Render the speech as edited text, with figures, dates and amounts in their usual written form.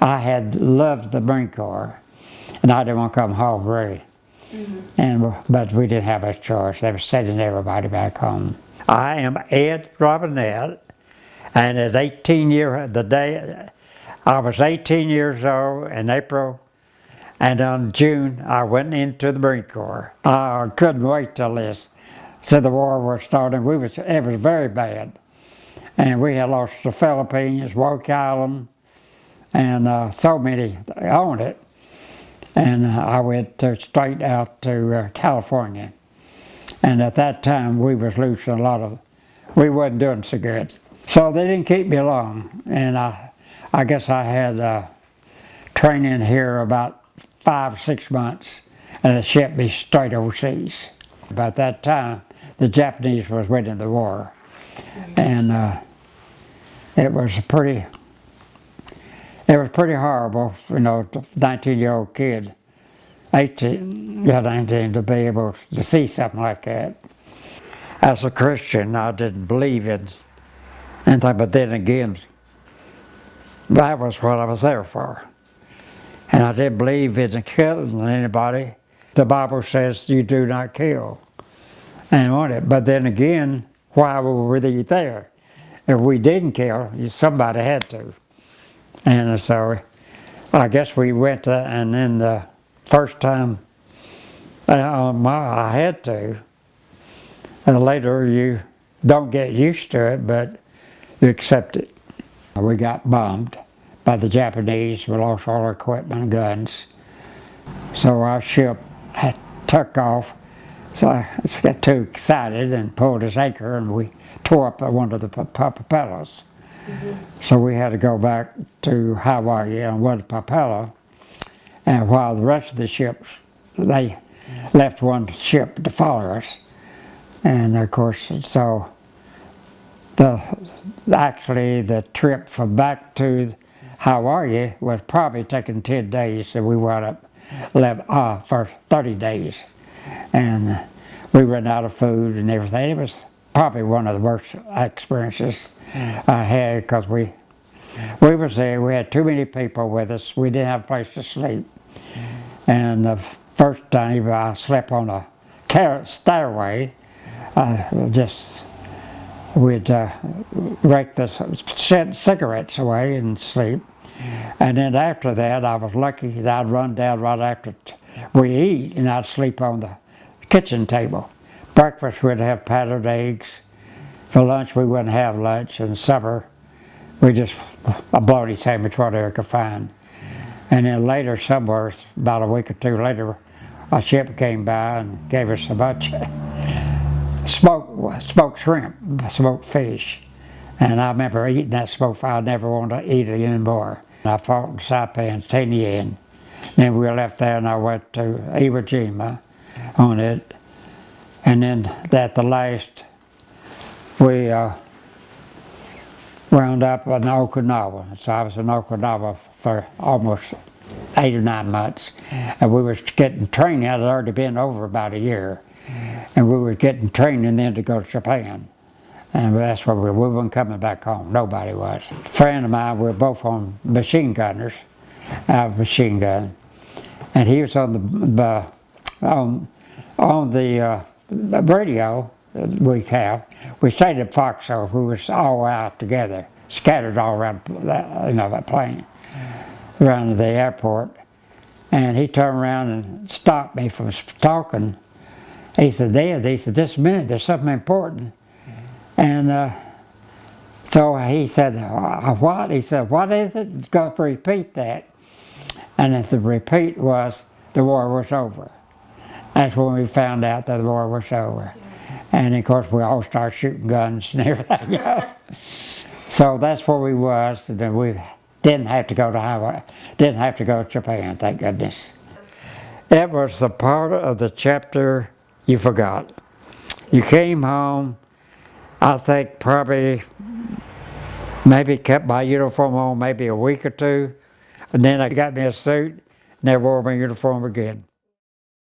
I had loved the Marine Corps, and I didn't want to come home really. But we didn't have a choice. They were sending everybody back home. I am Ed Robinette, and at 18 years, the day I was 18 years old in April, and on June I went into the Marine Corps. I couldn't wait till this. So the war was starting. It was very bad, and we had lost the Philippines, Woke Island, and so many on it. And I went straight out to California. And at that time, we was losing we wasn't doing so good. So they didn't keep me long. And I guess I had training here about 5 or 6 months, and it shipped me straight overseas. About that time, the Japanese was winning the war. And it was pretty horrible, 19-year-old kid, 19, to be able to see something like that. As a Christian, I didn't believe in anything, but then again, that was what I was there for. And I didn't believe in killing anybody. The Bible says you do not kill, but then again, why were they there? If we didn't kill, somebody had to. And so I guess we went, and then the first time I had to, and later you don't get used to it, but you accept it. We got bombed by the Japanese. We lost all our equipment and guns. So our ship had took off. So I got too excited and pulled his anchor, and we tore up one of the propellers. So we had to go back to Hawaii on one propeller, and while the rest of the ships, they left one ship to follow us. And of course, so actually the trip from back to Hawaii was probably taking 10 days, so we wound up for 30 days. And we ran out of food and everything. It was probably one of the worst experiences I had, because we was there. We had too many people with us. We didn't have a place to sleep. And the first time I slept on a stairway, we'd rake the cigarettes away and sleep. And then after that, I was lucky that I'd run down right after we eat, and I'd sleep on the kitchen table. Breakfast, we'd have powdered eggs. For lunch, we wouldn't have lunch. And supper, we just a bologna sandwich, whatever we could find. And then later, somewhere, about a week or two later, a ship came by and gave us a bunch of smoked shrimp, smoked fish. And I remember eating that smoked fish. I never wanted to eat it anymore. I fought in Saipan, 10 yen. Then we left there, and I went to Iwo Jima on it. And then at the last, we wound up in Okinawa. So I was in Okinawa for almost 8 or 9 months. And we were getting training. I'd already been over about a year. And we were getting training then to go to Japan. And that's where we weren't coming back home. Nobody was. A friend of mine, we were both on machine gunners, machine gun. And he was on the radio we stayed at Foxhole, who was all out together, scattered all around that plane, around the airport. And he turned around and stopped me from talking. He said, "Dad," he said, "just a minute, there's something important." And so he said, "What?" He said, "What is it?" Got to repeat that. And if the repeat was, the war was over. That's when we found out that the war was over. And of course, we all started shooting guns and everything. So that's where we was, and then we didn't have to go to Hawaii, didn't have to go to Japan, thank goodness. It was the part of the chapter you forgot. You came home, I think probably, maybe kept my uniform on maybe a week or two, and then I got me a suit, and they wore my uniform again.